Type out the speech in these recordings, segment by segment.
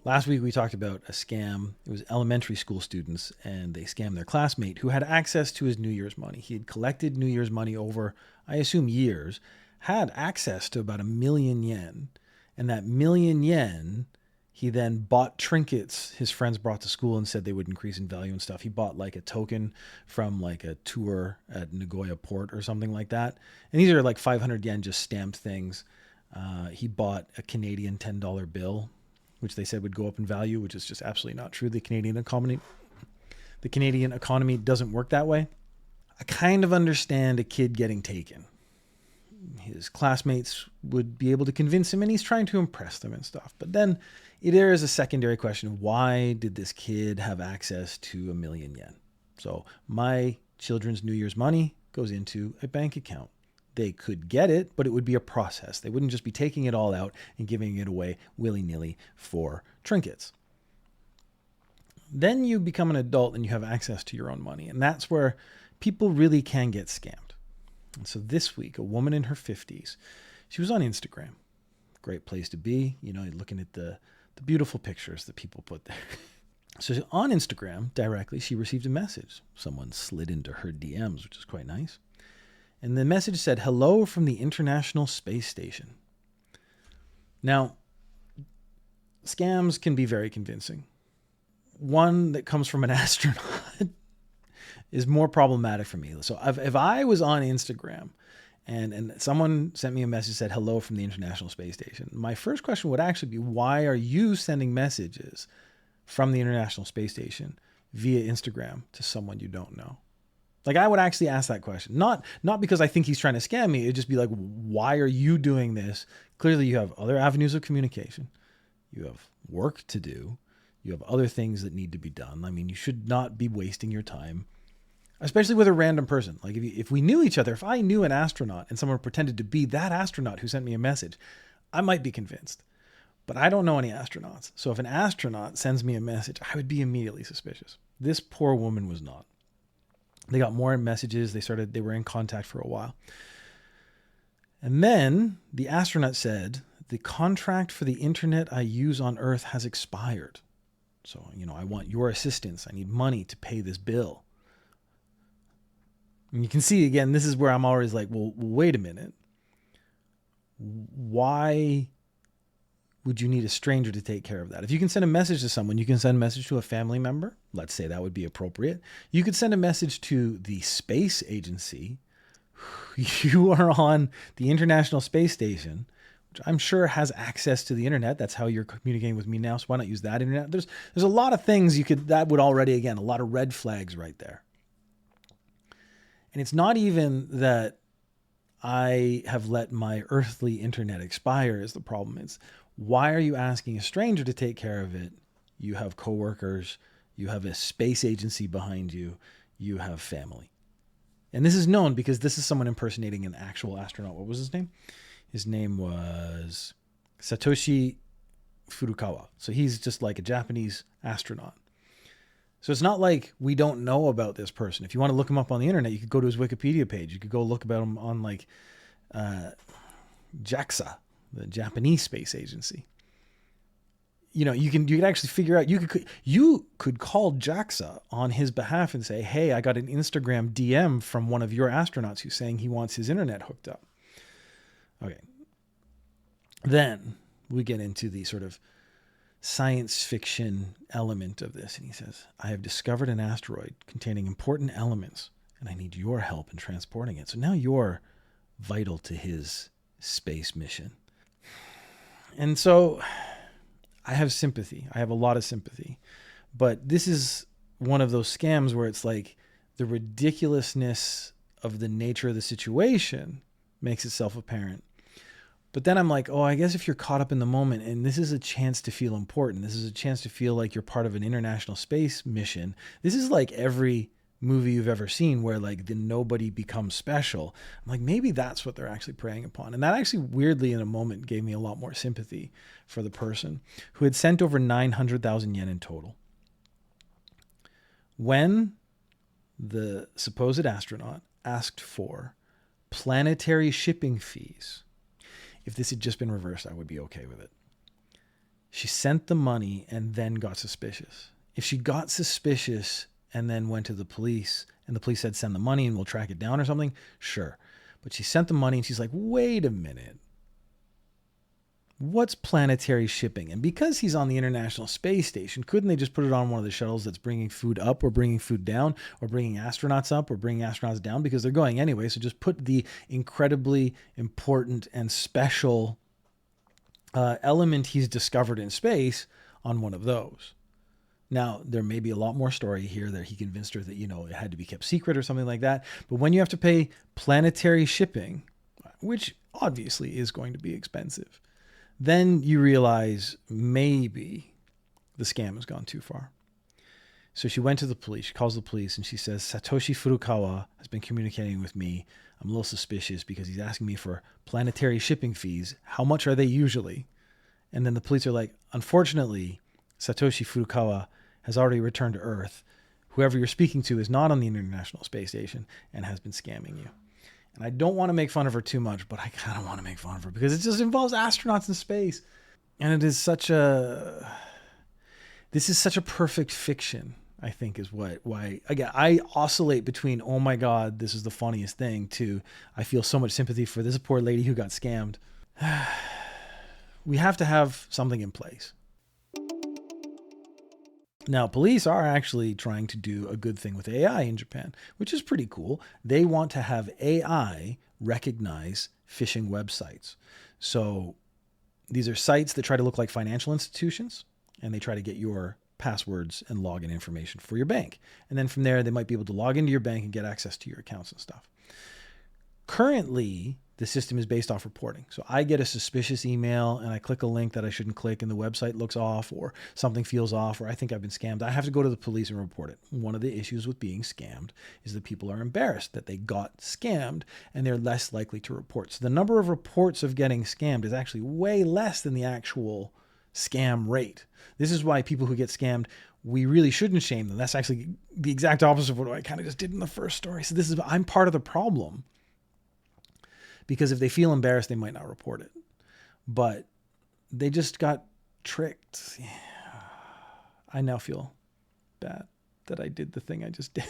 Last week we talked about a scam. It was elementary school students, and they scammed their classmate who had access to his New Year's money. He had collected New Year's money over, I assume, years, had access to about 1,000,000 yen. And that 1,000,000 yen, he then bought trinkets his friends brought to school and said they would increase in value and stuff. He bought like a token from like a tour at Nagoya port or something like that. And these are like 500 yen, just stamped things. He bought a Canadian $10 bill, which they said would go up in value, which is just absolutely not true. The Canadian economy doesn't work that way. I kind of understand a kid getting taken. His classmates would be able to convince him, and he's trying to impress them and stuff. But then there is a secondary question of why did this kid have access to 1,000,000 yen? So my children's New Year's money goes into a bank account. They could get it, but it would be a process. They wouldn't just be taking it all out and giving it away willy-nilly for trinkets. Then you become an adult and you have access to your own money. And that's where people really can get scammed. And so this week, a woman in her 50s, she was on Instagram. Great place to be, looking at the beautiful pictures that people put there. So on Instagram, directly, she received a message. Someone slid into her DMs, which is quite nice. And the message said, "Hello from the International Space Station." Now, scams can be very convincing. One that comes from an astronaut is more problematic for me. So if I was on Instagram and someone sent me a message that said, "Hello from the International Space Station," my first question would actually be, why are you sending messages from the International Space Station via Instagram to someone you don't know? Like, I would actually ask that question. Not because I think he's trying to scam me. It'd just be like, why are you doing this? Clearly, you have other avenues of communication. You have work to do. You have other things that need to be done. I mean, you should not be wasting your time, especially with a random person. Like, if we knew each other, if I knew an astronaut and someone pretended to be that astronaut who sent me a message, I might be convinced. But I don't know any astronauts. So if an astronaut sends me a message, I would be immediately suspicious. This poor woman was not. They got more messages. They were in contact for a while. And then the astronaut said, "The contract for the internet I use on Earth has expired. So, I want your assistance. I need money to pay this bill." And you can see, again, this is where I'm always like, well, wait a minute. Why would you need a stranger to take care of that? If you can send a message to someone, you can send a message to a family member. Let's say that would be appropriate. You could send a message to the space agency. You are on the International Space Station, which I'm sure has access to the internet. That's how you're communicating with me now. So why not use that internet? There's a lot of things that would already, again, a lot of red flags right there. And it's not even that I have let my earthly internet expire is the problem. It's, why are you asking a stranger to take care of it? You have coworkers, you have a space agency behind you, you have family. And this is known because this is someone impersonating an actual astronaut. What was his name? His name was Satoshi Furukawa. So he's just like a Japanese astronaut. So it's not like we don't know about this person. If you want to look him up on the internet, you could go to his Wikipedia page. You could go look about him on like JAXA, the Japanese Space Agency. You could actually figure out, you could call JAXA on his behalf and say, "Hey, I got an Instagram DM from one of your astronauts who's saying he wants his internet hooked up." Okay. Then we get into the sort of science fiction element of this. And he says, "I have discovered an asteroid containing important elements, and I need your help in transporting it." So now you're vital to his space mission. And so I have sympathy. I have a lot of sympathy. But this is one of those scams where it's like the ridiculousness of the nature of the situation makes itself apparent. But then I'm like, oh, I guess if you're caught up in the moment and this is a chance to feel important, this is a chance to feel like you're part of an international space mission. This is like every movie you've ever seen where like the nobody becomes special. I'm like, maybe that's what they're actually preying upon. And that actually weirdly in a moment gave me a lot more sympathy for the person who had sent over 900,000 yen in total. When the supposed astronaut asked for planetary shipping fees, if this had just been reversed, I would be okay with it. She sent the money and then got suspicious. If she got suspicious and then went to the police and the police said, send the money and we'll track it down or something, sure. But she sent the money and she's like, wait a minute. What's planetary shipping? And because he's on the International Space Station, couldn't they just put it on one of the shuttles that's bringing food up or bringing food down or bringing astronauts up or bringing astronauts down? Because they're going anyway. So just put the incredibly important and special element he's discovered in space on one of those. Now, there may be a lot more story here that he convinced her that, it had to be kept secret or something like that. But when you have to pay planetary shipping, which obviously is going to be expensive, then you realize maybe the scam has gone too far. So she went to the police. She calls the police and she says, Satoshi Furukawa has been communicating with me. I'm a little suspicious because he's asking me for planetary shipping fees. How much are they usually? And then the police are like, unfortunately, Satoshi Furukawa has already returned to Earth. Whoever you're speaking to is not on the International Space Station and has been scamming you. And I don't want to make fun of her too much, but I kind of want to make fun of her because it just involves astronauts in space. And it is this is such a perfect fiction, I think, is why, again, I oscillate between, oh my God, this is the funniest thing, to I feel so much sympathy for this poor lady who got scammed. We have to have something in place. Now, police are actually trying to do a good thing with AI in Japan, which is pretty cool. They want to have AI recognize phishing websites. So these are sites that try to look like financial institutions, and they try to get your passwords and login information for your bank. And then from there, they might be able to log into your bank and get access to your accounts and stuff. Currently, the system is based off reporting. So I get a suspicious email and I click a link that I shouldn't click and the website looks off or something feels off or I think I've been scammed. I have to go to the police and report it. One of the issues with being scammed is that people are embarrassed that they got scammed and they're less likely to report. So the number of reports of getting scammed is actually way less than the actual scam rate. This is why people who get scammed, we really shouldn't shame them. That's actually the exact opposite of what I kind of just did in the first story. So I'm part of the problem. Because if they feel embarrassed, they might not report it. But they just got tricked. Yeah. I now feel bad that I did the thing I just did.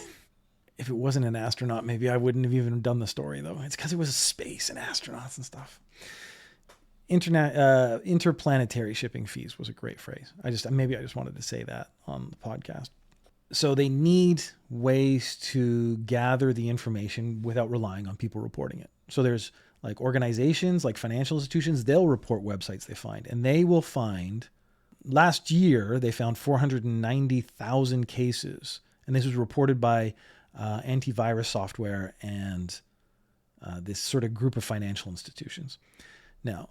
If it wasn't an astronaut, maybe I wouldn't have even done the story, though. It's because it was space and astronauts and stuff. Interplanetary shipping fees was a great phrase. I just wanted to say that on the podcast. So they need ways to gather the information without relying on people reporting it. So there's like organizations, like financial institutions, they'll report websites they find. And they will find, last year, they found 490,000 cases. And this was reported by antivirus software and this sort of group of financial institutions. Now,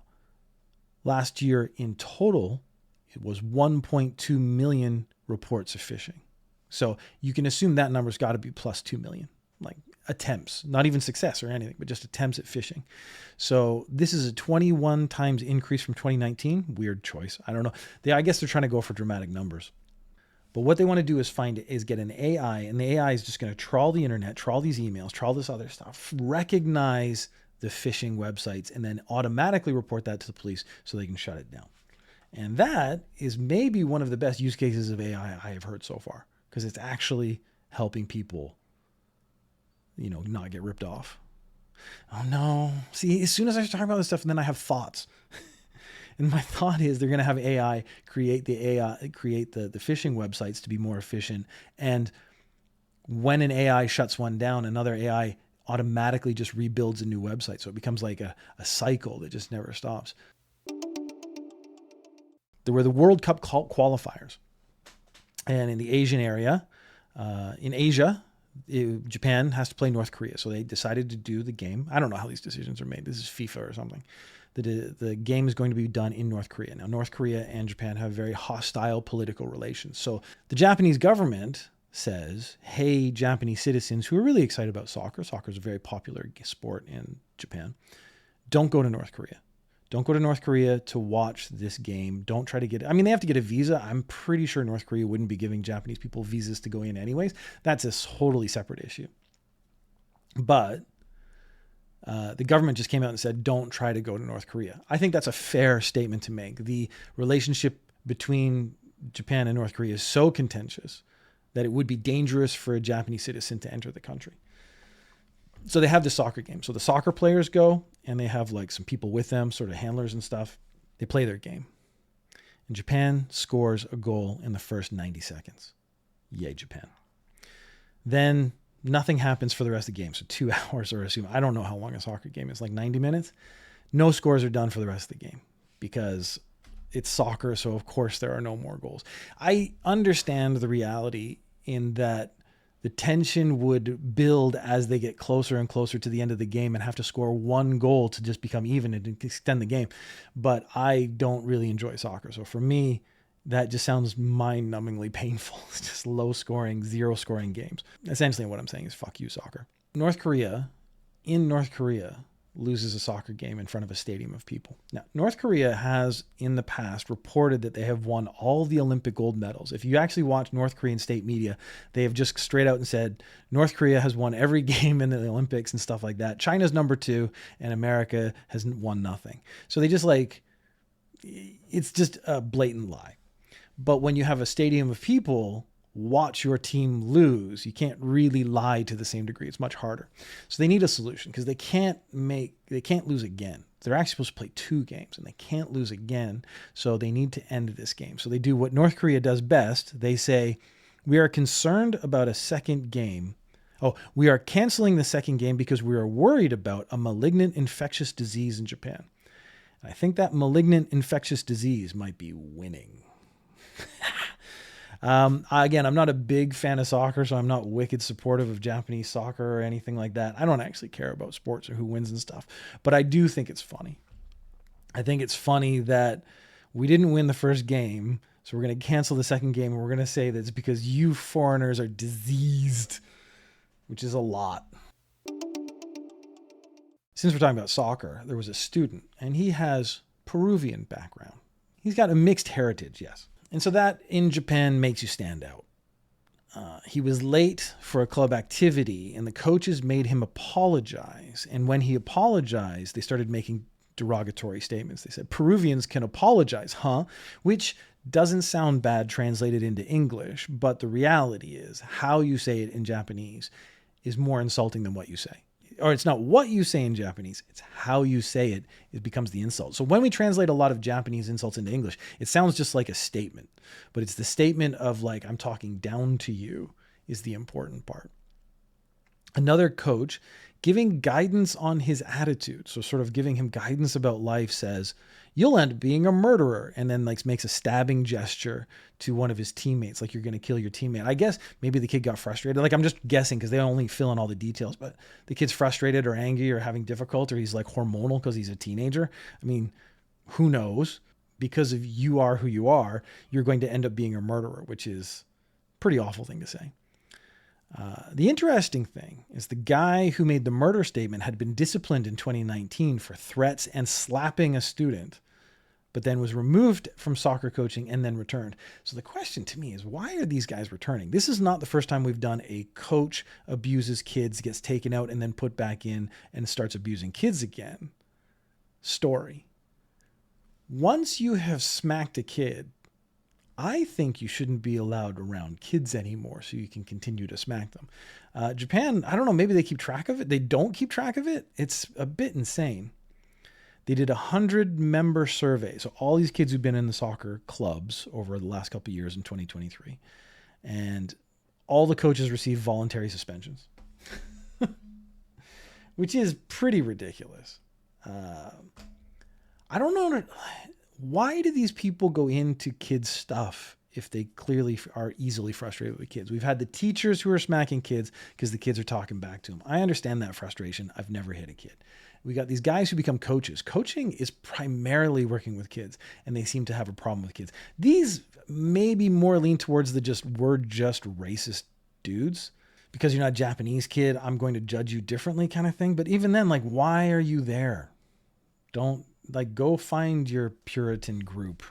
last year in total, it was 1.2 million reports of phishing. So you can assume that number's got to be plus 2 million, like attempts, not even success or anything, but just attempts at phishing. So this is a 21 times increase from 2019. Weird choice. I don't know. I guess they're trying to go for dramatic numbers. But what they want to do is get an AI, and the AI is just going to trawl the internet, trawl these emails, trawl this other stuff, recognize the phishing websites, and then automatically report that to the police so they can shut it down. And that is maybe one of the best use cases of AI I have heard so far, because it's actually helping people, not get ripped off. Oh no. See, as soon as I start talking about this stuff, and then I have thoughts. And my thought is they're going to have AI create the phishing websites to be more efficient. And when an AI shuts one down, another AI automatically just rebuilds a new website. So it becomes like a cycle that just never stops. There were the World Cup qualifiers. And in the Asian area, in Asia, Japan has to play North Korea. So they decided to do the game. I don't know how these decisions are made. This is FIFA or something. The game is going to be done in North Korea. Now, North Korea and Japan have very hostile political relations. So the Japanese government says, hey, Japanese citizens who are really excited about soccer. Soccer is a very popular sport in Japan. Don't go to North Korea. Don't go to North Korea to watch this game. Don't try to they have to get a visa. I'm pretty sure North Korea wouldn't be giving Japanese people visas to go in anyways. That's a totally separate issue. But the government just came out and said, don't try to go to North Korea. I think that's a fair statement to make. The relationship between Japan and North Korea is so contentious that it would be dangerous for a Japanese citizen to enter the country. So they have the soccer game. So the soccer players go and they have like some people with them, sort of handlers and stuff. They play their game. And Japan scores a goal in the first 90 seconds. Yay, Japan. Then nothing happens for the rest of the game. So 2 hours or assume, I don't know how long a soccer game is, like 90 minutes. No scores are done for the rest of the game because it's soccer. So of course there are no more goals. I understand the reality in that the tension would build as they get closer and closer to the end of the game and have to score one goal to just become even and extend the game. But I don't really enjoy soccer. So for me, that just sounds mind-numbingly painful. It's just low-scoring, zero-scoring games. Essentially what I'm saying is fuck you, soccer. North Korea loses a soccer game in front of a stadium of people. Now, North Korea has in the past reported that they have won all the Olympic gold medals. If you actually watch North Korean state media, they have just straight out and said North Korea has won every game in the Olympics and stuff like that. China's number 2 and America has won nothing. So they just it's just a blatant lie. But when you have a stadium of people watch your team lose, you can't really lie to the same degree. It's much harder. So they need a solution because they can't lose again. They're actually supposed to play 2 games and they can't lose again. So they need to end this game. So they do what North Korea does best. They say, we are concerned about a second game. Oh, we are canceling the second game because we are worried about a malignant infectious disease in Japan. And I think that malignant infectious disease might be winning. Again, I'm not a big fan of soccer, so I'm not wicked supportive of Japanese soccer or anything like that. I don't actually care about sports or who wins and stuff, but I do think it's funny. I think it's funny that we didn't win the first game, so we're going to cancel the second game, and we're going to say that it's because you foreigners are diseased, which is a lot. Since we're talking about soccer, there was a student, and he has Peruvian background. He's got a mixed heritage, yes. And so that in Japan makes you stand out. He was late for a club activity and the coaches made him apologize. And when he apologized, they started making derogatory statements. They said, Peruvians can apologize, huh? Which doesn't sound bad translated into English, but the reality is how you say it in Japanese is more insulting than what you say. Or it's not what you say in Japanese, it's how you say it. It becomes the insult. So when we translate a lot of Japanese insults into English, it sounds just like a statement, but it's the statement of like, I'm talking down to you is the important part. Another coach giving guidance on his attitude. So sort of giving him guidance about life says, you'll end up being a murderer. And then like makes a stabbing gesture to one of his teammates. Like you're going to kill your teammate. I guess maybe the kid got frustrated. Like I'm just guessing because they only fill in all the details, but the kid's frustrated or angry or having difficulty, or he's like hormonal because he's a teenager. I mean, who knows? Because if you are who you are, you're going to end up being a murderer, which is a pretty awful thing to say. The interesting thing is the guy who made the murder statement had been disciplined in 2019 for threats and slapping a student, but then was removed from soccer coaching and then returned. So the question to me is, why are these guys returning? This is not the first time we've done a coach abuses kids, gets taken out and then put back in and starts abusing kids again story. Once you have smacked a kid, I think you shouldn't be allowed around kids anymore so you can continue to smack them. Japan, I don't know, maybe they keep track of it. They don't keep track of it. It's a bit insane. They did 100-member survey. So all these kids who've been in the soccer clubs over the last couple of years in 2023. And all the coaches received voluntary suspensions, which is pretty ridiculous. I don't know. Why do these people go into kids' stuff if they clearly are easily frustrated with kids? We've had the teachers who are smacking kids because the kids are talking back to them. I understand that frustration. I've never hit a kid. We got these guys who become coaches. Coaching is primarily working with kids, and they seem to have a problem with kids. These maybe more lean towards we're just racist dudes. Because you're not a Japanese kid, I'm going to judge you differently kind of thing. But even then, like, why are you there? Go find your Puritan group.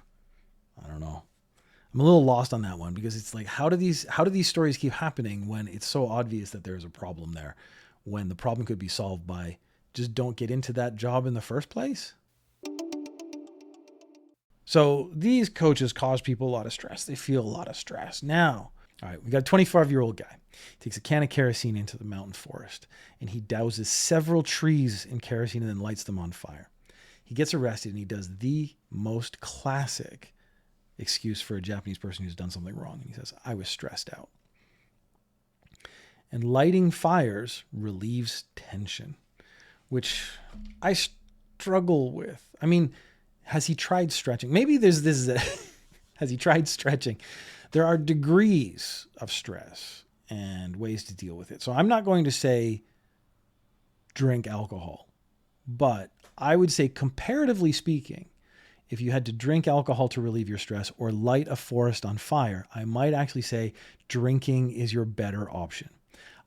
I don't know. I'm a little lost on that one because it's like, how do these stories keep happening when it's so obvious that there's a problem there, when the problem could be solved by just don't get into that job in the first place? So these coaches cause people a lot of stress. They feel a lot of stress. Now, all right, we got a 25-year-old guy. He takes a can of kerosene into the mountain forest, and he douses several trees in kerosene and then lights them on fire. He gets arrested, and he does the most classic excuse for a Japanese person who's done something wrong. And he says, I was stressed out. And lighting fires relieves tension, which I struggle with. I mean, has he tried stretching? Maybe there's this, has he tried stretching? There are degrees of stress and ways to deal with it. So I'm not going to say drink alcohol, but I would say, comparatively speaking, if you had to drink alcohol to relieve your stress or light a forest on fire, I might actually say drinking is your better option.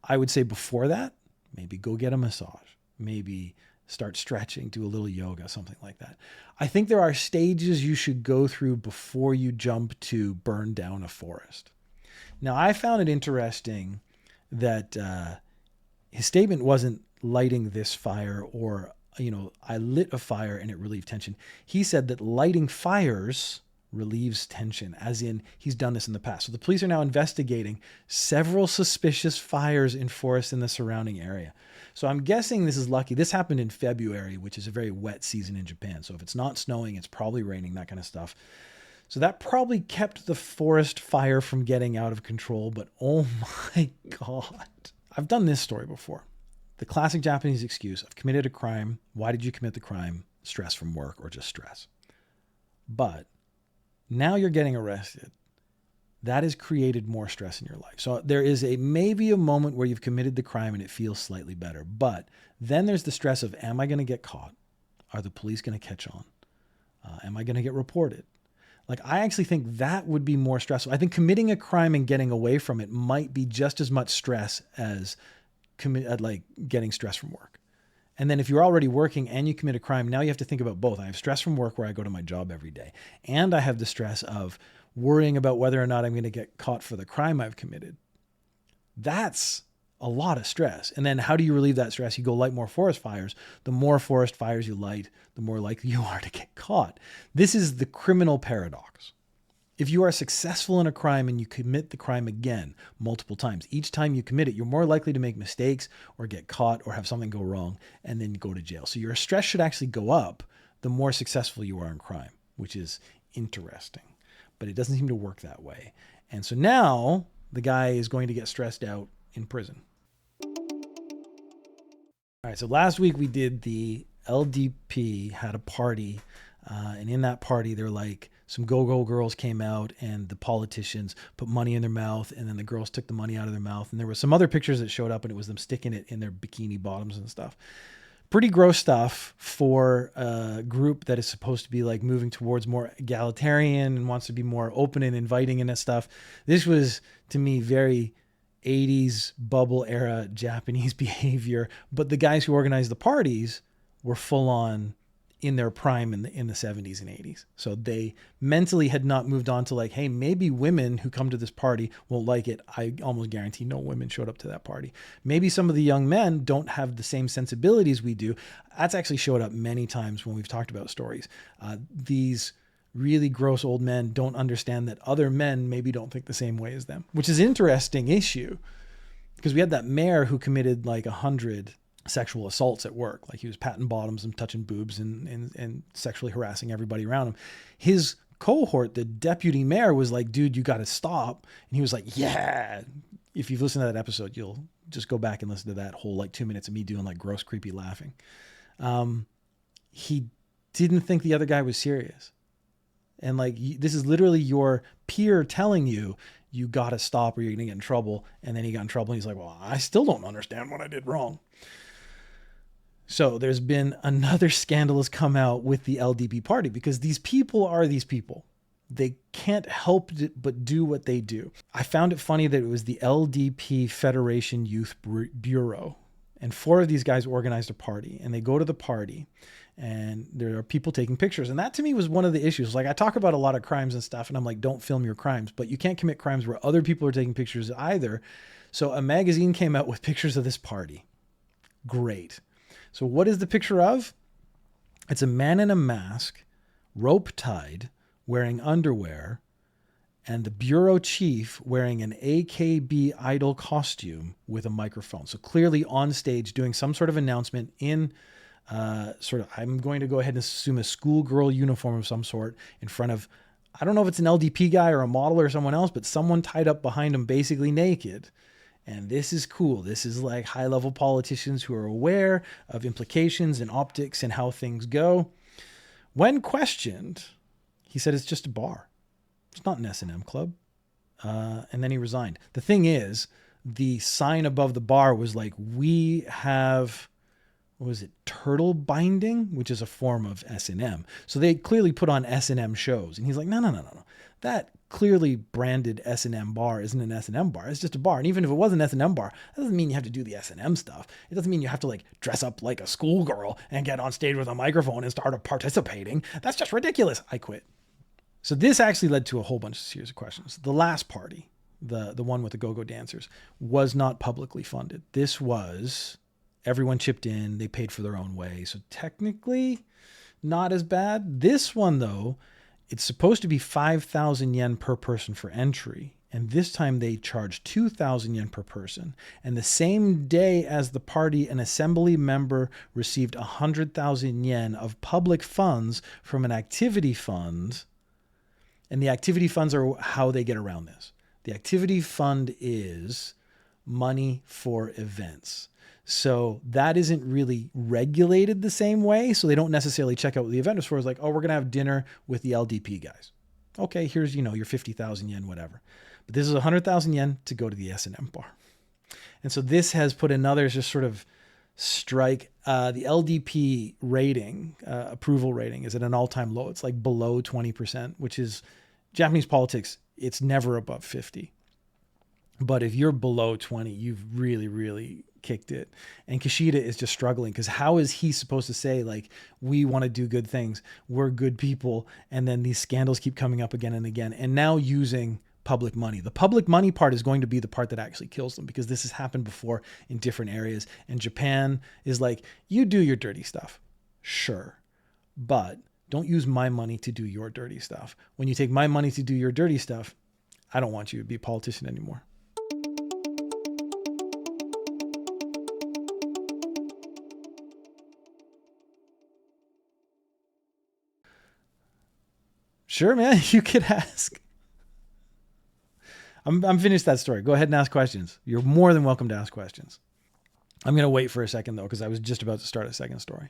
I would say before that, maybe go get a massage, maybe start stretching, do a little yoga, something like that. I think there are stages you should go through before you jump to burn down a forest. Now, I found it interesting that his statement wasn't lighting this fire or, I lit a fire and it relieved tension. He said that lighting fires relieves tension, as in he's done this in the past. So the police are now investigating several suspicious fires in forests in the surrounding area. So I'm guessing this is lucky. This happened in February, which is a very wet season in Japan. So if it's not snowing, it's probably raining, that kind of stuff. So that probably kept the forest fire from getting out of control. But oh my God, I've done this story before. The classic Japanese excuse, I've committed a crime. Why did you commit the crime? Stress from work or just stress. But now you're getting arrested. That has created more stress in your life. So there is maybe a moment where you've committed the crime and it feels slightly better. But then there's the stress of, am I going to get caught? Are the police going to catch on? Am I going to get reported? Like, I actually think that would be more stressful. I think committing a crime and getting away from it might be just as much stress as getting stress from work. And then if you're already working and you commit a crime, now you have to think about both. I have stress from work where I go to my job every day, and I have the stress of worrying about whether or not I'm going to get caught for the crime I've committed. That's a lot of stress. And then how do you relieve that stress? You go light more forest fires. The more forest fires you light, the more likely you are to get caught. This is the criminal paradox. If you are successful in a crime and you commit the crime again multiple times, each time you commit it, you're more likely to make mistakes or get caught or have something go wrong and then go to jail. So your stress should actually go up the more successful you are in crime, which is interesting. But it doesn't seem to work that way. And so now the guy is going to get stressed out in prison. All right, so last week we did the LDP had a party, and in that party they're like, some go-go girls came out and the politicians put money in their mouth, and then the girls took the money out of their mouth. And there were some other pictures that showed up and it was them sticking it in their bikini bottoms and stuff. Pretty gross stuff for a group that is supposed to be like moving towards more egalitarian and wants to be more open and inviting and stuff. This was, to me, very 80s bubble era Japanese behavior. But the guys who organized the parties were full on in their prime in the 70s and 80s. So they mentally had not moved on to like, hey, maybe women who come to this party won't like it. I almost guarantee no women showed up to that party. Maybe some of the young men don't have the same sensibilities we do. That's actually showed up many times when we've talked about stories. These really gross old men don't understand that other men maybe don't think the same way as them, which is an interesting issue because we had that mayor who committed like 100 sexual assaults at work. Like he was patting bottoms and touching boobs and sexually harassing everybody around him. His cohort, the deputy mayor, was like, dude, you got to stop. And he was like, yeah. If you've listened to that episode, you'll just go back and listen to that whole like 2 minutes of me doing like gross, creepy laughing. He didn't think the other guy was serious. And like, this is literally your peer telling you, you got to stop or you're going to get in trouble. And then he got in trouble and he's like, well, I still don't understand what I did wrong. So there's been another scandal has come out with the LDP party because these people are these people. They can't help but do what they do. I found it funny that it was the LDP Federation Youth Bureau, and 4 of these guys organized a party, and they go to the party and there are people taking pictures. And that to me was one of the issues. Like I talk about a lot of crimes and stuff and I'm like, don't film your crimes, but you can't commit crimes where other people are taking pictures either. So a magazine came out with pictures of this party. Great. So what is the picture of? It's a man in a mask, rope tied, with a wearing underwear and the bureau chief wearing an AKB idol costume with a microphone. So clearly on stage doing some sort of announcement in I'm going to go ahead and assume a schoolgirl uniform of some sort in front of, I don't know if it's an LDP guy or a model or someone else, but someone tied up behind him basically naked. And this is cool. This is like high-level politicians who are aware of implications and optics and how things go. When questioned, he said it's just a bar. It's not an S&M club. And then he resigned. The thing is, the sign above the bar was like, we have, what was it, turtle binding, which is a form of S&M. So they clearly put on S&M shows. And he's like, no. That clearly branded S&M bar isn't an S&M bar. It's just a bar. And even if it was an S&M bar, that doesn't mean you have to do the S&M stuff. It doesn't mean you have to like dress up like a schoolgirl and get on stage with a microphone and start participating. That's just ridiculous. I quit. So this actually led to a whole bunch of series of questions. The last party, the one with the go-go dancers, was not publicly funded. This was, everyone chipped in, they paid for their own way. So technically not as bad. This one though, it's supposed to be 5,000 yen per person for entry. And this time they charged 2,000 yen per person. And the same day as the party, an assembly member received 100,000 yen of public funds from an activity fund. And the activity funds are how they get around this. The activity fund is money for events. So that isn't really regulated the same way. So they don't necessarily check out what the event is for. It's like, oh, we're going to have dinner with the LDP guys. Okay, here's, your 50,000 yen, whatever. But this is 100,000 yen to go to the S&M bar. And so this has put another just sort of strike. The LDP rating, approval rating, is at an all-time low. It's like below 20%, which is Japanese politics. It's never above 50. But if you're below 20, you've really, really kicked it. And Kishida is just struggling because how is he supposed to say, like, we want to do good things, we're good people, and then these scandals keep coming up again and again, and now using public money. The public money part is going to be the part that actually kills them, because this has happened before in different areas. And Japan is like, you do your dirty stuff, sure, but don't use my money to do your dirty stuff. When you take my money to do your dirty stuff, I don't want you to be a politician anymore. Sure, man, you could ask. I'm finished that story. Go ahead and ask questions. You're more than welcome to ask questions. I'm going to wait for a second, though, because I was just about to start a second story.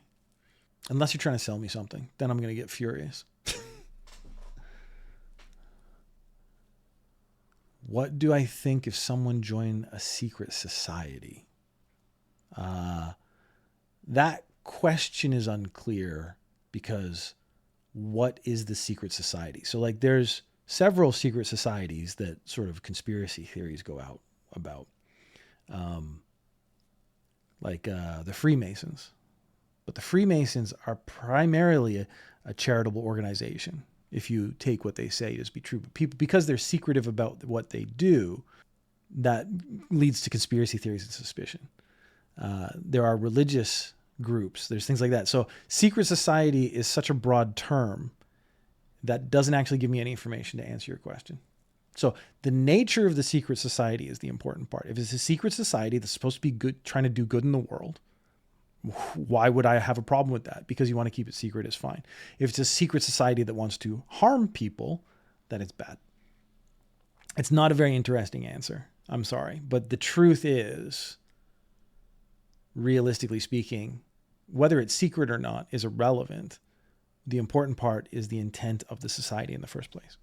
Unless you're trying to sell me something, then I'm going to get furious. What do I think if someone joined a secret society? That question is unclear, because what is the secret society? So like there's several secret societies that sort of conspiracy theories go out about, the Freemasons. But the Freemasons are primarily a charitable organization, if you take what they say as be true. But people, because they're secretive about what they do, that leads to conspiracy theories and suspicion. There are religious groups, there's things like that. So secret society is such a broad term that doesn't actually give me any information to answer your question. So the nature of the secret society is the important part. If it's a secret society that's supposed to be good, trying to do good in the world, why would I have a problem with that? Because you want to keep it secret is fine. If it's a secret society that wants to harm people, then it's bad. It's not a very interesting answer. I'm sorry. But the truth is, realistically speaking, whether it's secret or not is irrelevant. The important part is the intent of the society in the first place.